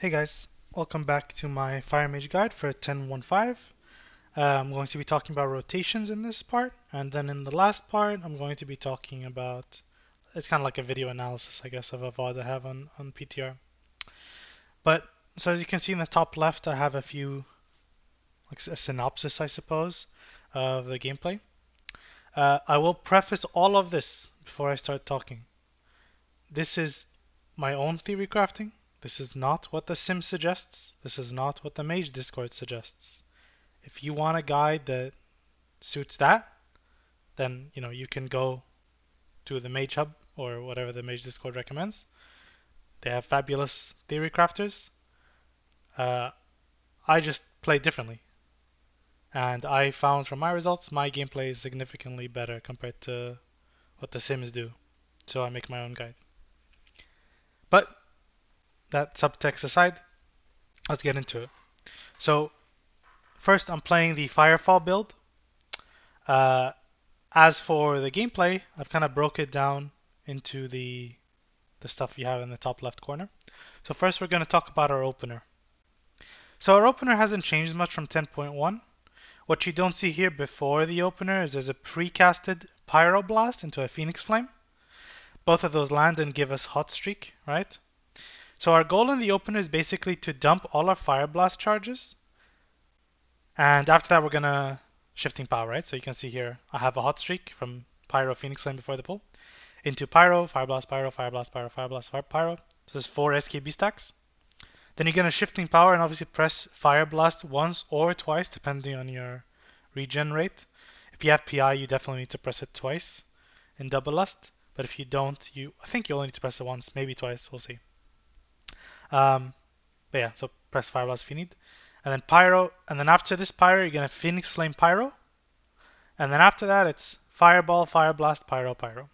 Hey guys, welcome back to my Fire Mage guide for 10.15. I'm going to be talking about rotations in this part, and then in the last part I'm going to be talking about, it's kind of like a video analysis I guess of a VOD I have on PTR. But, so as you can see in the top left I have a few, like a synopsis I suppose, of the gameplay. I will preface all of this before I start talking. This is my own theory crafting. This is not what the sim suggests. This is not what the Mage Discord suggests. If you want a guide that suits that, then you can go to the Mage Hub or whatever the Mage Discord recommends. They have fabulous theory crafters. I just play differently, and I found from my results my gameplay is significantly better compared to what the sims do. So I make my own guide. But that subtext aside, let's get into it. So first, I'm playing the Firefall build. As for the gameplay, I've kind of broke it down into the stuff you have in the top left corner. So first, we're going to talk about our opener. So our opener hasn't changed much from 10.1. What you don't see here before the opener is there's a precasted Pyroblast into a Phoenix Flame. Both of those land and give us Hot Streak, right? So our goal in the opener is basically to dump all our Fire Blast charges. And after that, we're going to shifting power, right? So you can see here, I have a Hot Streak from Pyro Phoenix Flame before the pull into Pyro, Fire Blast, Pyro, Fire Blast, Pyro, Fire Blast, Pyro. So there's 4 SKB stacks. Then you're going to shifting power and obviously press Fire Blast once or twice, depending on your regen rate. If you have PI, you definitely need to press it twice in Double Lust. But if you don't, I think you only need to press it once, maybe twice, we'll see. But yeah, so press Fire Blast if you need. And then Pyro, and then after this Pyro, you're going to Phoenix Flame Pyro. And then after that, it's Fireball, Fire Blast, Pyro, Pyro.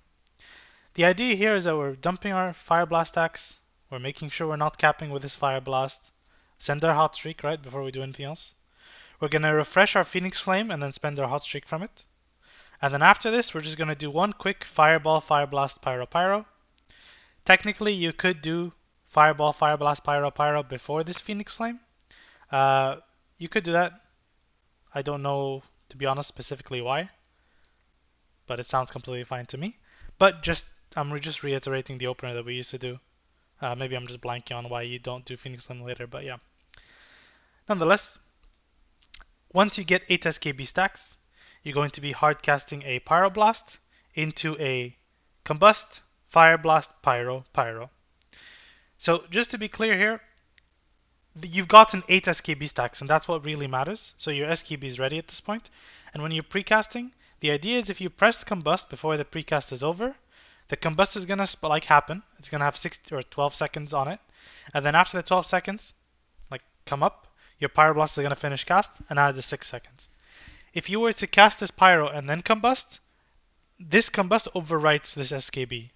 The idea here is that we're dumping our Fire Blast stacks. We're making sure we're not capping with this Fire Blast. Send our Hot Streak, right, before we do anything else. We're going to refresh our Phoenix Flame and then spend our Hot Streak from it. And then after this, we're just going to do one quick Fireball, Fire Blast, Pyro, Pyro. Technically, you could do Fireball, Fire Blast, Pyro, Pyro before this Phoenix Flame. You could do that. I don't know, to be honest, specifically why, but it sounds completely fine to me. But I'm just reiterating the opener that we used to do. Maybe I'm just blanking on why you don't do Phoenix Flame later, but yeah. Nonetheless, once you get 8 SKB stacks, you're going to be hard casting a Pyroblast into a Combust, Fire Blast, Pyro, Pyro. So just to be clear here, you've gotten 8 SKB stacks, and that's what really matters. So your SKB is ready at this point. And when you're precasting, the idea is if you press Combust before the precast is over, the Combust is going to happen. It's going to have 6 or 12 seconds on it. And then after the 12 seconds, come up, your Pyroblast is going to finish cast and add the 6 seconds. If you were to cast this Pyro and then Combust, this Combust overwrites this SKB.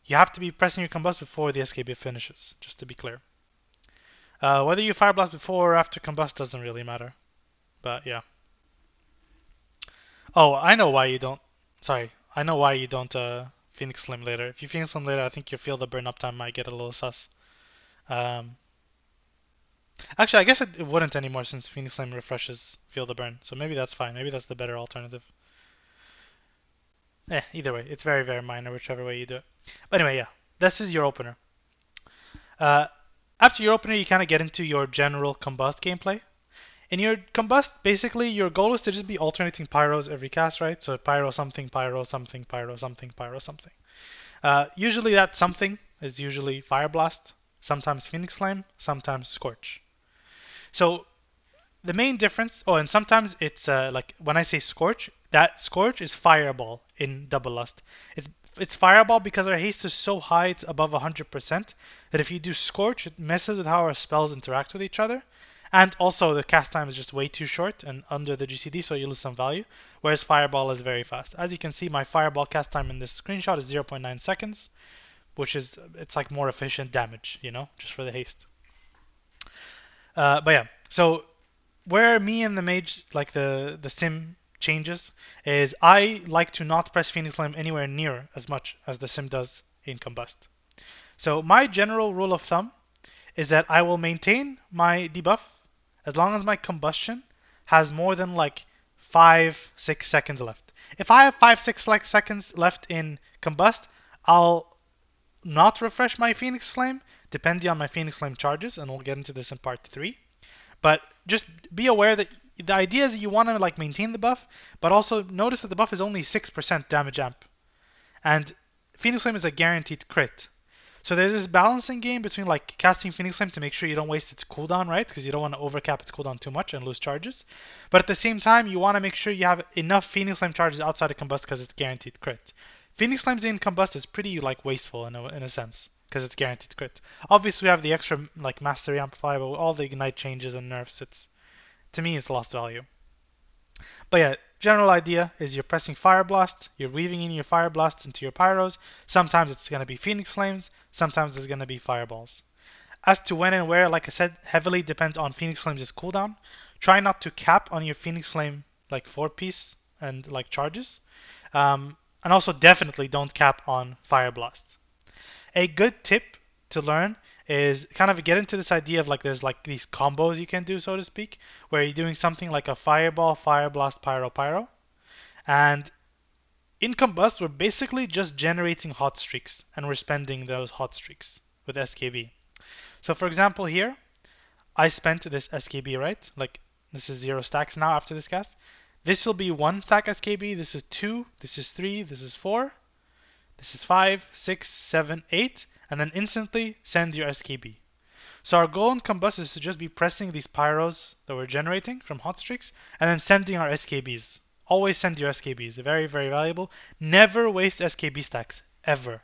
You have to be pressing your Combust before the SKB finishes, just to be clear. Whether you Fire Blast before or after Combust doesn't really matter. But yeah. Oh, I know why you don't. Sorry, I know why you don't Phoenix Flame later. If you Phoenix Flame later, I think your Feel the Burn uptime might get a little sus. Actually, I guess it wouldn't anymore since Phoenix Flame refreshes Feel the Burn. So maybe that's fine. Maybe that's the better alternative. Either way, it's very, very minor, whichever way you do it. But anyway, yeah, this is your opener. After your opener, you kind of get into your general Combust gameplay. In your Combust, basically, your goal is to just be alternating Pyros every cast, right? So Pyro something, Pyro something, Pyro something, Pyro something. Usually that something is usually Fire Blast, sometimes Phoenix Flame, sometimes Scorch. So the main difference, and sometimes it's like when I say Scorch, that Scorch is Fireball in Double Lust. It's Fireball because our haste is so high, it's above 100%, that if you do Scorch, it messes with how our spells interact with each other. And also the cast time is just way too short and under the GCD, so you lose some value, whereas Fireball is very fast. As you can see, my Fireball cast time in this screenshot is 0.9 seconds, which is, it's like more efficient damage, just for the haste. But yeah, so where me and the Mage, like the sim changes, is I like to not press Phoenix Flame anywhere near as much as the sim does in Combust. So my general rule of thumb is that I will maintain my debuff as long as my combustion has more than like 5-6 seconds left. If I have 5-6 seconds left in combust, I'll not refresh my Phoenix Flame, depending on my Phoenix Flame charges, and we'll get into this in part 3. But just be aware that the idea is you want to like maintain the buff, but also notice that the buff is only 6% damage amp. And Phoenix Flame is a guaranteed crit. So there's this balancing game between like casting Phoenix Flame to make sure you don't waste its cooldown, right? Because you don't want to overcap its cooldown too much and lose charges. But at the same time, you want to make sure you have enough Phoenix Flame charges outside of Combust because it's guaranteed crit. Phoenix Flames in Combust is pretty like wasteful in a sense because it's guaranteed crit. Obviously, we have the extra like Mastery Amplifier, but with all the Ignite changes and nerfs, to me it's lost value. But yeah, general idea is you're pressing Fire Blast, you're weaving in your Fire Blasts into your Pyros. Sometimes it's going to be Phoenix Flames, sometimes it's going to be Fireballs. As to when and where, like I said, heavily depends on Phoenix Flames' cooldown. Try not to cap on your Phoenix Flame like 4-piece and like charges. And also definitely don't cap on Fire Blast. A good tip to learn is kind of get into this idea of like there's like these combos you can do, so to speak, where you're doing something like a Fireball, Fire Blast, Pyro, Pyro. And in Combust, we're basically just generating hot streaks, and we're spending those hot streaks with SKB. So for example here, I spent this SKB, right? Like this is 0 stacks now after this cast. This will be 1 stack SKB, this is 2, this is 3, this is 4, this is 5, 6, 7, 8, and then instantly send your SKB. So our goal in Combust is to just be pressing these Pyros that we're generating from hot streaks and then sending our SKBs. Always send your SKBs, they're very, very valuable. Never waste SKB stacks, ever.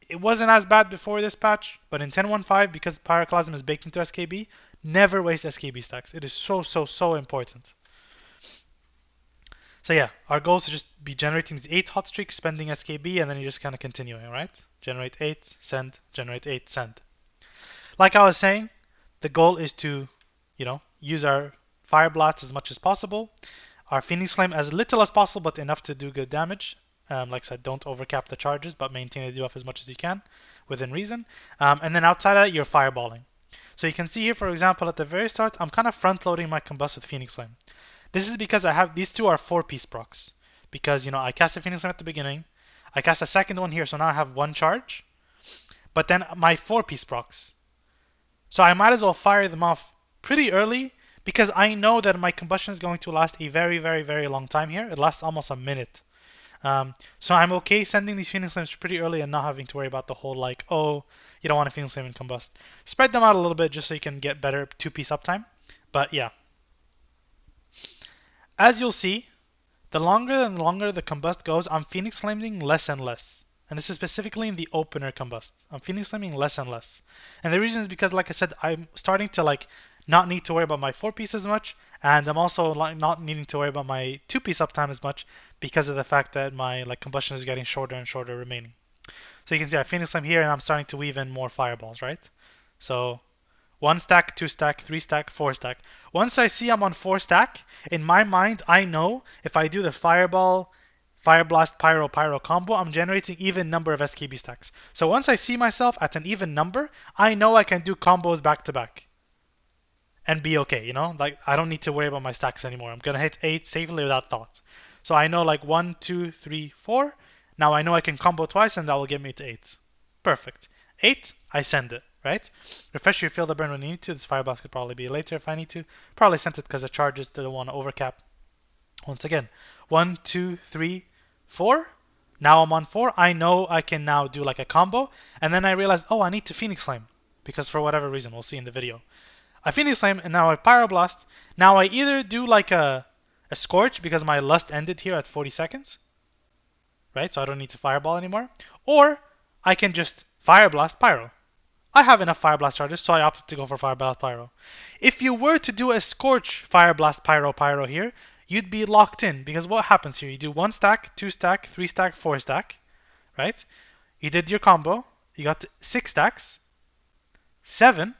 It wasn't as bad before this patch, but in 10.1.5, because Pyroclasm is baked into SKB, never waste SKB stacks. It is so, so, so important. So yeah, our goal is to just be generating these 8 hot streaks, spending SKB, and then you're just kind of continuing, right? Generate 8, send, generate 8, send. Like I was saying, the goal is to, use our Fire Blast as much as possible, our Phoenix Flame as little as possible, but enough to do good damage. Like I said, don't overcap the charges, but maintain the debuff as much as you can, within reason. And then outside of that, you're fireballing. So you can see here, for example, at the very start, I'm kind of front-loading my Combust with Phoenix Flame. This is because I have these two are 4-piece procs. Because, I cast a Phoenix Flame at the beginning. I cast a second one here, so now I have 1 charge. But then my 4-piece procs. So I might as well fire them off pretty early because I know that my combustion is going to last a very, very, very long time here. It lasts almost a minute. So I'm okay sending these Phoenix Flames pretty early and not having to worry about the whole like, oh, you don't want a Phoenix Flame and Combust. Spread them out a little bit just so you can get better 2-piece uptime. But yeah. As you'll see, the longer and longer the Combust goes, I'm Phoenix Flaming less and less. And this is specifically in the opener Combust. I'm Phoenix Flaming less and less. And the reason is because, like I said, I'm starting to not need to worry about my 4-piece as much, and I'm also not needing to worry about my 2-piece uptime as much because of the fact that my combustion is getting shorter and shorter remaining. So you can see I Phoenix Flame here and I'm starting to weave in more fireballs, right? So 1 stack, 2 stack, 3 stack, 4 stack. Once I see I'm on 4 stack, in my mind I know if I do the Fireball, Fire Blast, Pyro, Pyro combo, I'm generating even number of SKB stacks. So once I see myself at an even number, I know I can do combos back to back. And be okay, I don't need to worry about my stacks anymore. I'm gonna hit 8 safely without thought. So I know 1, 2, 3, 4. Now I know I can combo twice and that will get me to 8. Perfect. 8, I send it, right? Refresh your field of burn when you need to. This Fire Blast could probably be later if I need to. Probably sent it because the charges didn't want to overcap. Once again, 1, 2, 3, 4. Now I'm on 4. I know I can now do a combo. And then I realized, oh, I need to Phoenix Flame. Because for whatever reason, we'll see in the video. I Phoenix Flame and now I Pyroblast. Now I either do a Scorch because my Lust ended here at 40 seconds. Right? So I don't need to Fireball anymore. Or I can just Fire Blast Pyro. I have enough Fire Blast charges, so I opted to go for Fire Blast Pyro. If you were to do a Scorch Fire Blast Pyro Pyro here, you'd be locked in because what happens here? You do 1 stack, 2 stack, 3 stack, 4 stack. Right? You did your combo. You got 6 stacks. 7.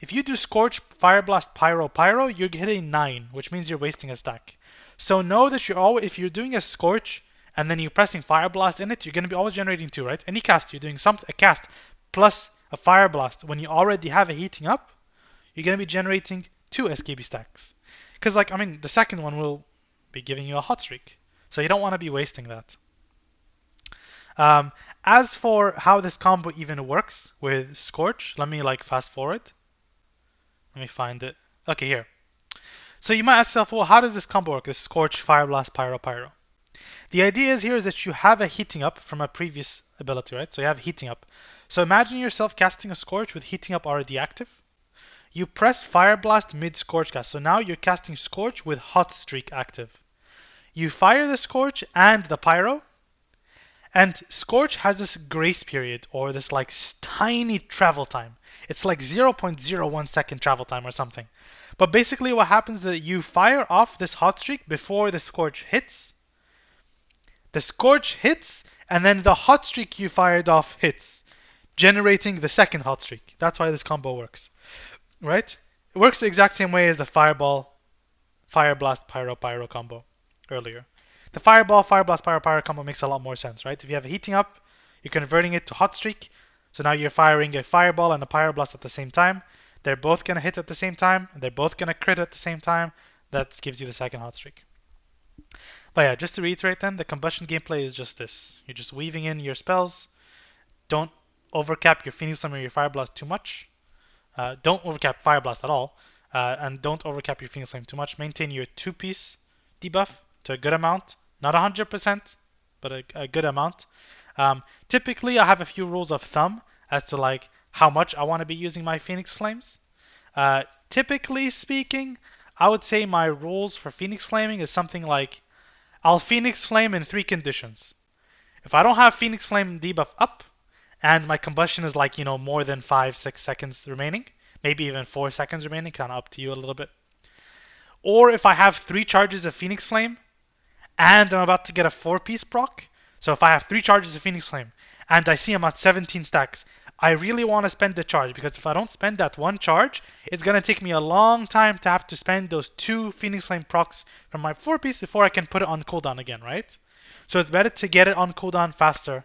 If you do Scorch, Fire Blast, Pyro, Pyro, you're hitting 9, which means you're wasting a stack. So know that if you're doing a Scorch and then you're pressing Fire Blast in it, you're going to be always generating 2, right? Any cast, you're doing a cast plus a Fire Blast when you already have a heating up, you're going to be generating 2 SKB stacks. Because, like, I mean, the second one will be giving you a hot streak. So you don't want to be wasting that. As for how this combo even works with Scorch, let me like fast forward. Let me find it. Okay, here. So you might ask yourself, well, how does this combo work? This Scorch, Fire Blast, Pyro, Pyro. The idea here is that you have a heating up from a previous ability, right? So you have heating up. So imagine yourself casting a Scorch with heating up already active. You press Fire Blast mid Scorch cast. So now you're casting Scorch with Hot Streak active. You fire the Scorch and the Pyro. And Scorch has this grace period, or this like tiny travel time. It's like 0.01 second travel time or something. But basically what happens is that you fire off this hot streak before the Scorch hits. The Scorch hits, and then the hot streak you fired off hits, generating the second hot streak. That's why this combo works, right? It works the exact same way as the Fireball, Fire Blast, Pyro, Pyro combo earlier. The Fireball, Fire Blast, Pyro, Pyro combo makes a lot more sense, right? If you have a heating up, you're converting it to hot streak. So now you're firing a Fireball and a Pyro Blast at the same time. They're both going to hit at the same time, and they're both going to crit at the same time. That gives you the second hot streak. But yeah, just to reiterate then, the Combustion gameplay is just this. You're just weaving in your spells. Don't overcap your Phoenix Flame or your Fire Blast too much. Don't overcap Fire Blast at all. And don't overcap your Phoenix Flame too much. Maintain your 2-piece debuff to a good amount. Not 100%, but a good amount. Typically, I have a few rules of thumb as to like how much I want to be using my Phoenix Flames. Typically speaking, I would say my rules for Phoenix Flaming is something like I'll Phoenix Flame in 3 conditions. If I don't have Phoenix Flame debuff up and my combustion is like, more than 5-6 seconds remaining, maybe even 4 seconds remaining, kind of up to you a little bit. Or if I have 3 charges of Phoenix Flame and I'm about to get a 4-piece proc. So if I have 3 charges of Phoenix Flame and I see I'm at 17 stacks, I really want to spend the charge, because if I don't spend that 1 charge, it's going to take me a long time to have to spend those 2 Phoenix Flame procs from my 4-piece before I can put it on cooldown again, right? So it's better to get it on cooldown faster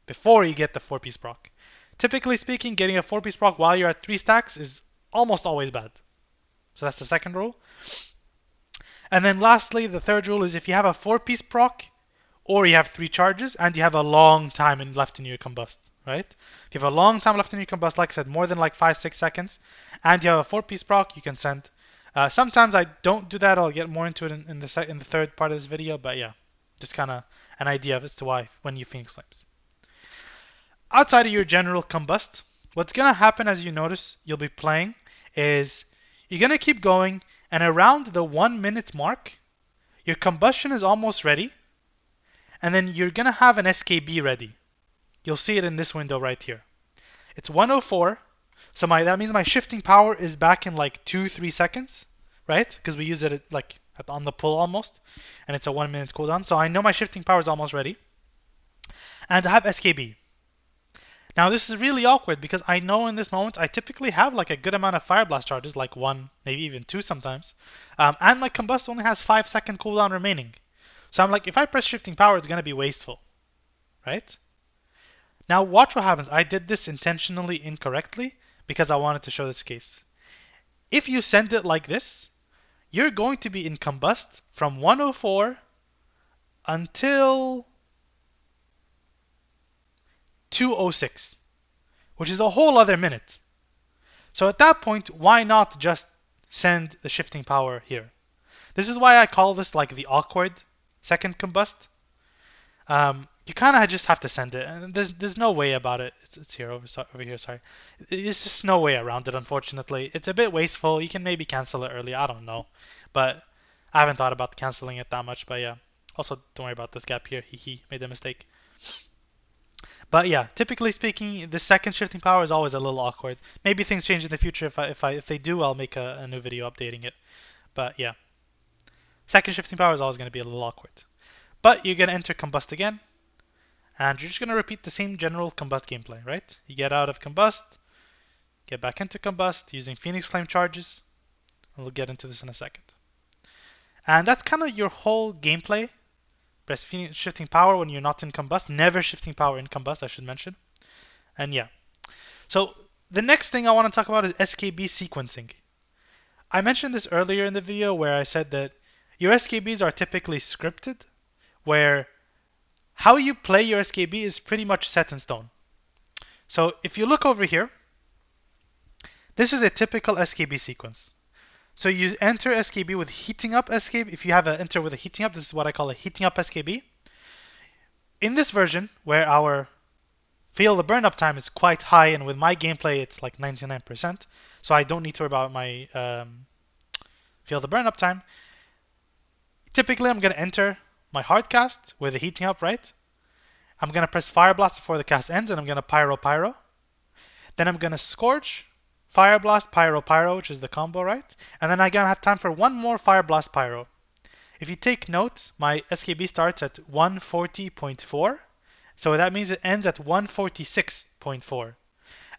before you get the 4-piece proc. Typically speaking, getting a 4-piece proc while you're at 3 stacks is almost always bad. So that's the second rule. And then lastly, the third rule is if you have a 4-piece proc, or you have 3 charges, and you have a long time left in your combust, right? If you have a long time left in your combust, like I said, more than like 5-6 seconds, and you have a 4-piece proc, you can send. Sometimes I don't do that. I'll get more into it in the third part of this video, but yeah, just kind of an idea as to why when you Phoenix Flames. Outside of your general combust, what's going to happen as you notice you'll be playing is you're going to keep going, and around the 1 minute mark, your combustion is almost ready, and then you're going to have an SKB ready. You'll see it in this window right here. It's 104, so that means my shifting power is back in like 2-3 seconds, right? Because we use it on the pull almost, and it's a 1 minute cooldown. So I know my shifting power is almost ready, and I have SKB. Now this is really awkward because I know in this moment I typically have like a good amount of Fire Blast charges, like 1, maybe even 2 sometimes, and my Combust only has 5-second cooldown remaining. So I'm like, if I press shifting power, it's going to be wasteful, right? Now watch what happens. I did this intentionally incorrectly because I wanted to show this case. If you send it like this, you're going to be in Combust from 104 until 206, which is a whole other minute. So at that point, why not just send the shifting power here? This is why I call this like the awkward second combust. You kind of just have to send it, and there's no way about it. It's here over here. Sorry, there's just no way around it. Unfortunately, it's a bit wasteful. You can maybe cancel it early. I don't know, but I haven't thought about canceling it that much. But yeah, also don't worry about this gap here. He made a mistake. But yeah, typically speaking, the second shifting power is always a little awkward. Maybe things change in the future. If they do, I'll make a new video updating it. But yeah, second shifting power is always going to be a little awkward. But you're going to enter Combust again, and you're just going to repeat the same general Combust gameplay, right? You get out of Combust, get back into Combust using Phoenix Flame charges. We'll get into this in a second. And that's kind of your whole gameplay. Press shifting power when you're not in Combust. Never shifting power in Combust, I should mention. And yeah. So the next thing I want to talk about is SKB sequencing. I mentioned this earlier in the video where I said that your SKBs are typically scripted, where how you play your SKB is pretty much set in stone. So if you look over here, this is a typical SKB sequence. So you enter SKB with heating up SKB. If you have an enter with a heating up, this is what I call a heating up SKB. In this version, where our feel the burn up time is quite high, and with my gameplay it's like 99%, so I don't need to worry about my feel the burn up time. Typically I'm going to enter my hard cast with a heating up, right? I'm going to press Fire Blast before the cast ends, and I'm going to Pyro. Then I'm going to Scorch, Fire Blast, Pyro, which is the combo, right? And then I'm going to have time for one more Fire Blast, Pyro. If you take note, my SKB starts at 140.4, so that means it ends at 146.4.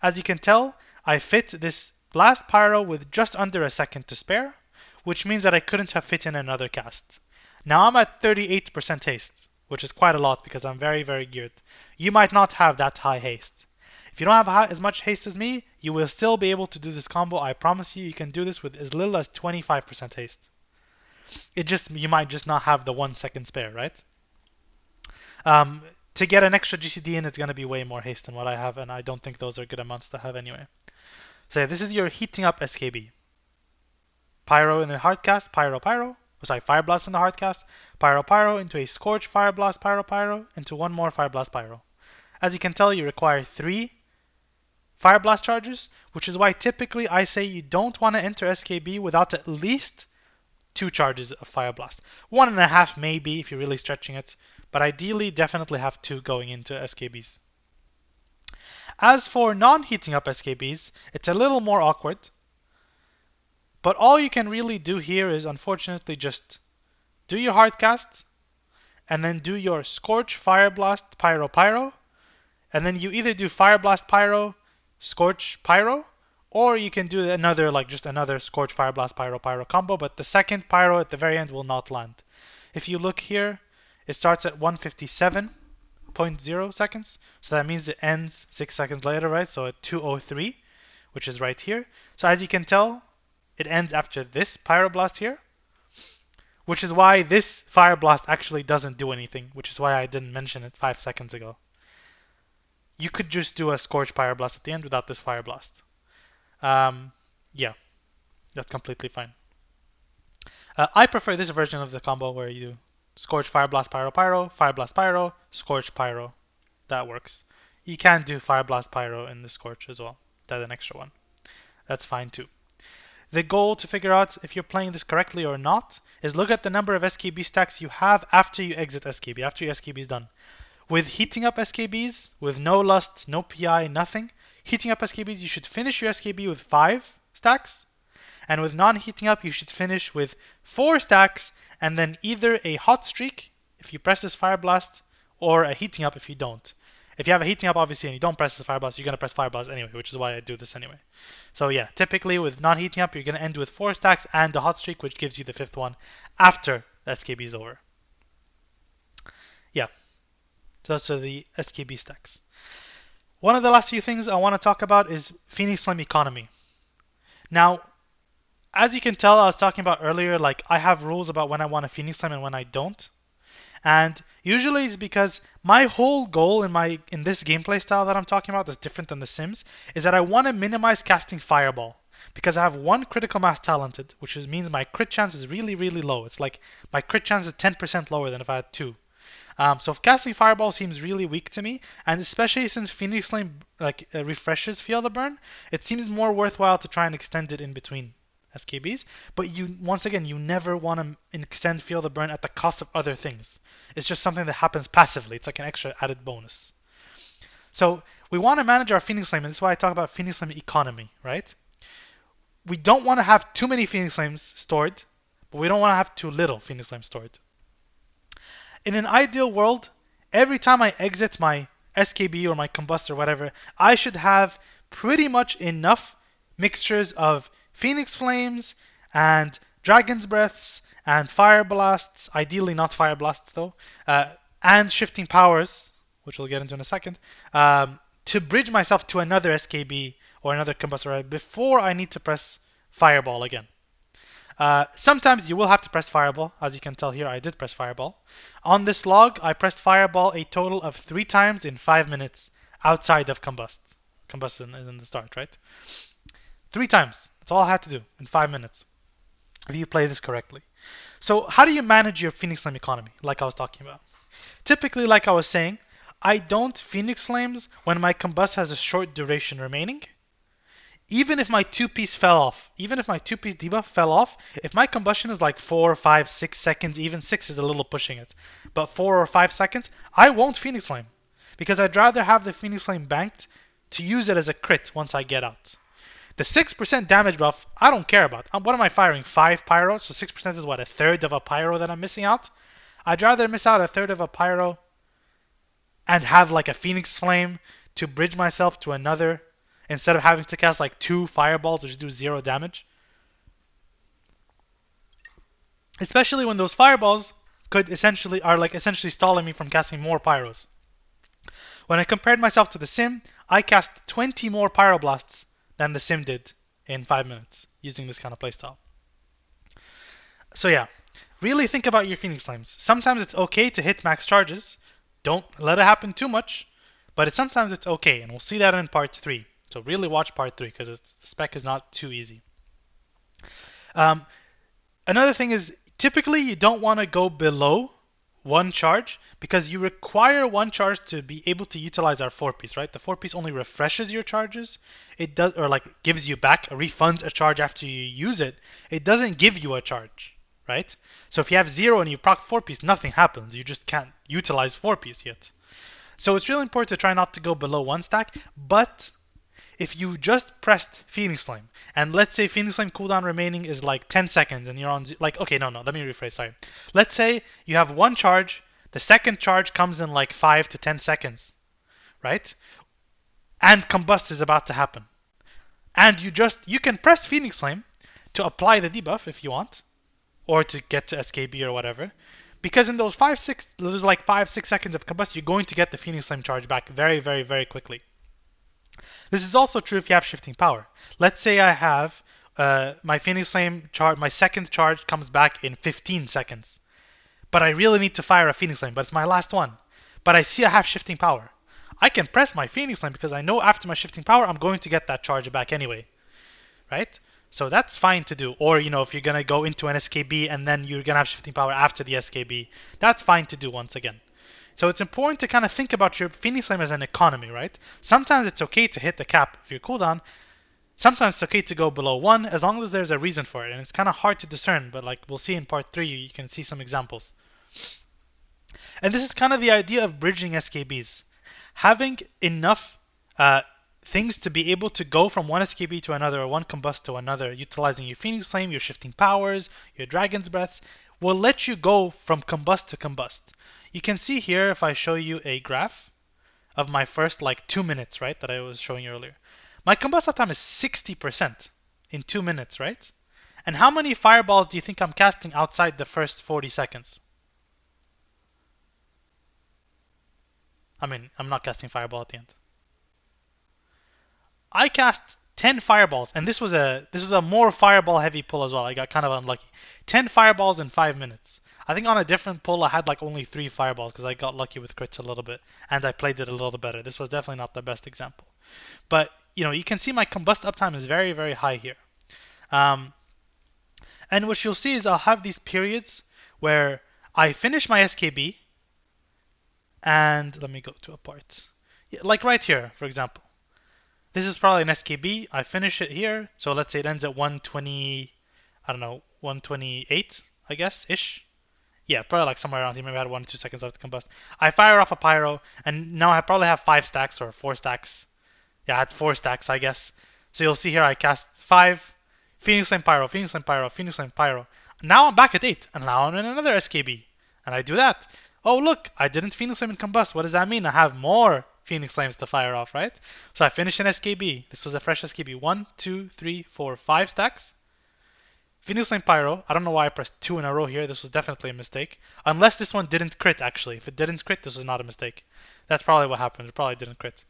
As you can tell, I fit this last Pyro with just under a second to spare, which means that I couldn't have fit in another cast. Now I'm at 38% haste, which is quite a lot because I'm very, very geared. You might not have that high haste. If you don't have as much haste as me, you will still be able to do this combo. I promise you, you can do this with as little as 25% haste. You might just not have the 1 second spare, right? To get an extra GCD in, it's going to be way more haste than what I have, and I don't think those are good amounts to have anyway. So yeah, this is your heating up SKB. Pyro in the hard cast, Pyro. Fire Blast in the hard cast, Pyro into a Scorch, Fire Blast, Pyro into one more Fire Blast, Pyro. As you can tell, you require 3 Fire Blast charges, which is why typically I say you don't want to enter SKB without at least 2 charges of Fire Blast. 1.5 maybe if you're really stretching it, but ideally definitely have 2 going into SKBs. As for non-heating up SKBs, it's a little more awkward, but all you can really do here is unfortunately just do your hard cast, and then do your Scorch, Fire Blast, Pyro, and then you either do Fire Blast, Pyro, Scorch, Pyro, or you can do another Scorch, Fire Blast, Pyro combo, but the second Pyro at the very end will not land. If you look here, it starts at 157.0 seconds, so that means it ends 6 seconds later, right? So at 203, which is right here. So as you can tell, it ends after this Pyro Blast here, which is why this Fire Blast actually doesn't do anything, which is why I didn't mention it 5 seconds ago. You could just do a Scorch Pyro Blast at the end without this Fire Blast. Yeah, that's completely fine. I prefer this version of the combo where you do Scorch, Fire Blast, Pyro, Fire Blast, Pyro, Scorch, Pyro. That works. You can do Fire Blast, Pyro in the Scorch as well. That's an extra one. That's fine too. The goal to figure out if you're playing this correctly or not is look at the number of SKB stacks you have after you exit SKB, after your SKB is done. With heating up SKBs, with no lust, no PI, nothing, heating up SKBs, you should finish your SKB with 5 stacks. And with non-heating up, you should finish with 4 stacks, and then either a hot streak, if you press this Fire Blast, or a heating up if you don't. If you have a heating up, obviously, and you don't press the Fire Blast, you're going to press Fire Blast anyway, which is why I do this anyway. So yeah, typically with non-heating up, you're going to end with 4 stacks and a hot streak, which gives you the 5th one after the SKB is over. Yeah, so those are the SKB stacks. One of the last few things I want to talk about is Phoenix Flame economy. Now, as you can tell, I was talking about earlier, like I have rules about when I want a Phoenix Flame and when I don't. And usually it's because my whole goal in this gameplay style that I'm talking about that's different than the Sims is that I want to minimize casting Fireball. Because I have 1 critical mass talented, which means my crit chance is really, really low. It's like my crit chance is 10% lower than if I had 2. So if casting Fireball seems really weak to me, and especially since Phoenix Flame refreshes Feel the Burn, it seems more worthwhile to try and extend it in between SKBs. But once again, you never want to extend Feel the Burn at the cost of other things. It's just something that happens passively. It's like an extra added bonus. So we want to manage our Phoenix Flame, and that's why I talk about Phoenix Flame economy, right? We don't want to have too many Phoenix Flames stored, but we don't want to have too little Phoenix Flames stored. In an ideal world, every time I exit my SKB or my Combust or whatever, I should have pretty much enough mixtures of Phoenix Flames and Dragon's Breaths and Fire Blasts, ideally not Fire Blasts though, and Shifting Powers, which we'll get into in a second, to bridge myself to another SKB or another combustor before I need to press Fireball again. Sometimes you will have to press Fireball. As you can tell here, I did press Fireball. On this log, I pressed Fireball a total of 3 times in 5 minutes outside of Combust. Combustion is in the start, right? 3 times. That's all I had to do in 5 minutes if you play this correctly. So how do you manage your Phoenix Flame economy, like I was talking about? Typically, like I was saying, I don't Phoenix Flames when my Combust has a short duration remaining. Even if my 2-piece fell off, even if my 2-piece debuff fell off, if my combustion is like 4, 5, 6 seconds, even 6 is a little pushing it, but 4 or 5 seconds, I won't Phoenix Flame. Because I'd rather have the Phoenix Flame banked to use it as a crit once I get out. The 6% damage buff, I don't care about. What am I firing? 5 pyros? So 6% is what, a third of a pyro that I'm missing out? I'd rather miss out a third of a pyro and have like a Phoenix Flame to bridge myself to another instead of having to cast like 2 fireballs which do 0 damage. Especially when those fireballs are essentially stalling me from casting more pyros. When I compared myself to the Sim, I cast 20 more pyroblasts than the Sim did in 5 minutes using this kind of playstyle. So yeah, really think about your Phoenix Flames. Sometimes it's okay to hit max charges. Don't let it happen too much, but sometimes it's okay, and we'll see that in part 3. So really watch part 3 because the spec is not too easy. Another thing is typically you don't want to go below 1 charge because you require 1 charge to be able to utilize our 4-piece, right? The 4-piece only refreshes your charges. It does, or like gives you back, refunds a charge after you use it. It doesn't give you a charge, right? So if you have 0 and you proc 4-piece, nothing happens. You just can't utilize 4-piece yet. So it's really important to try not to go below 1 stack, but if you just pressed Phoenix Flame, and let's say Phoenix Flame cooldown remaining is like 10 seconds, and you're on, okay, no, let me rephrase, sorry. Let's say you have 1 charge, the second charge comes in like 5 to 10 seconds, right? And Combust is about to happen. And you can press Phoenix Flame to apply the debuff if you want, or to get to SKB or whatever, because in those 5, 6 seconds of Combust, you're going to get the Phoenix Flame charge back very, very, very quickly. This is also true if you have shifting power. Let's say I have my Phoenix Flame charge, my second charge comes back in 15 seconds. But I really need to fire a Phoenix Flame, but it's my last one. But I see I have shifting power. I can press my Phoenix Flame because I know after my shifting power, I'm going to get that charge back anyway. Right? So that's fine to do. Or, if you're going to go into an SKB and then you're going to have shifting power after the SKB, that's fine to do once again. So it's important to kind of think about your Phoenix Flame as an economy, right? Sometimes it's okay to hit the cap of your cooldown. Sometimes it's okay to go below 1 as long as there's a reason for it. And it's kind of hard to discern, but like we'll see in part 3, you can see some examples. And this is kind of the idea of bridging SKBs. Having enough things to be able to go from one SKB to another or one Combust to another, utilizing your Phoenix Flame, your shifting powers, your Dragon's Breaths, will let you go from Combust to Combust. You can see here if I show you a graph of my first 2 minutes, right, that I was showing you earlier. My combust time is 60% in 2 minutes, right? And how many fireballs do you think I'm casting outside the first 40 seconds? I mean, I'm not casting fireball at the end. I cast 10 fireballs, and this was a more fireball heavy pull as well. I got kind of unlucky. 10 fireballs in 5 minutes. I think on a different pull I had only 3 fireballs because I got lucky with crits a little bit and I played it a little better. This was definitely not the best example. But you can see my combust uptime is very, very high here. And what you'll see is I'll have these periods where I finish my SKB and let me go to a part. Yeah, like right here, for example. This is probably an SKB. I finish it here. So let's say it ends at 120, I don't know, 128, I guess, ish. Yeah, probably somewhere around here. Maybe I had 1 or 2 seconds left to combust. I fire off a pyro, and now I probably have 5 stacks or 4 stacks. Yeah, I had 4 stacks, I guess. So you'll see here I cast 5, Phoenix Flame Pyro, Phoenix Flame Pyro, Phoenix Flame Pyro. Now I'm back at 8, and now I'm in another SKB. And I do that. Oh, look, I didn't Phoenix Flame and combust. What does that mean? I have more Phoenix Flames to fire off, right? So I finish an SKB. This was a fresh SKB. 1, 2, 3, 4, 5 stacks. Phoenix Flame Pyro. I don't know why I pressed 2 in a row here. This was definitely a mistake. Unless this one didn't crit, actually. If it didn't crit, this was not a mistake. That's probably what happened. It probably didn't crit.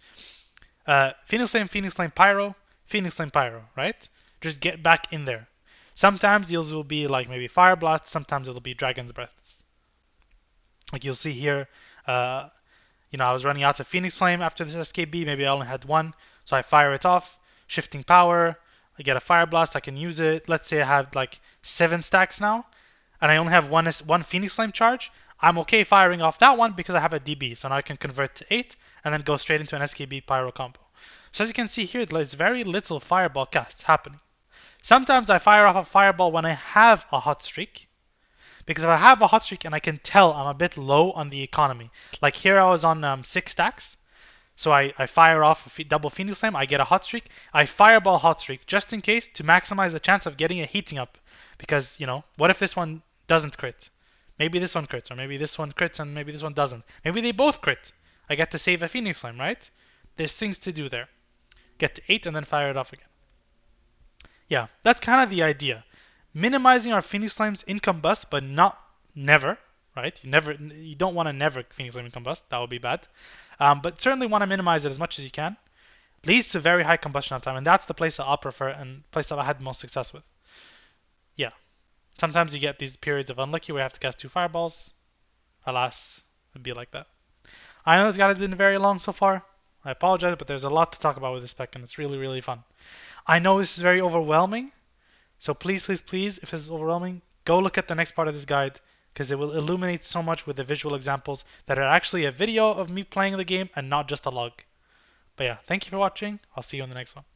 Phoenix Flame Pyro, Phoenix Flame Pyro, right? Just get back in there. Sometimes deals will be like maybe Fire Blast, sometimes it'll be Dragon's Breaths. Like you'll see here, I was running out of Phoenix Flame after this SKB, maybe I only had one, so I fire it off, shifting power, I get a Fire Blast, I can use it. Let's say I have like 7 stacks now, and I only have one Phoenix Flame charge. I'm okay firing off that one because I have a DB, so now I can convert to 8 and then go straight into an SKB Pyro combo. So as you can see here, there's very little Fireball casts happening. Sometimes I fire off a Fireball when I have a hot streak, because if I have a hot streak and I can tell I'm a bit low on the economy, like here I was on 6 stacks, so I fire off a double Phoenix Flame, I get a hot streak, I fireball hot streak just in case to maximize the chance of getting a heating up, because what if this one doesn't crit? Maybe this one crits, or maybe this one crits and maybe this one doesn't. Maybe they both crit. I get to save a Phoenix Flame, right? There's things to do there. Get to 8 and then fire it off again. Yeah, that's kind of the idea. Minimizing our Phoenix Flames in Combust, but not never, right? You don't want to never Phoenix Flame in Combust. That would be bad. But certainly want to minimize it as much as you can. Leads to very high combustion uptime, and that's the place that I'll prefer and place that I had most success with. Yeah. Sometimes you get these periods of unlucky where you have to cast 2 fireballs. Alas, it'd be like that. I know this guide has been very long so far. I apologize, but there's a lot to talk about with this spec, and it's really, really fun. I know this is very overwhelming, so please, please, please, if this is overwhelming, go look at the next part of this guide, because it will illuminate so much with the visual examples that are actually a video of me playing the game and not just a log. But yeah, thank you for watching. I'll see you in the next one.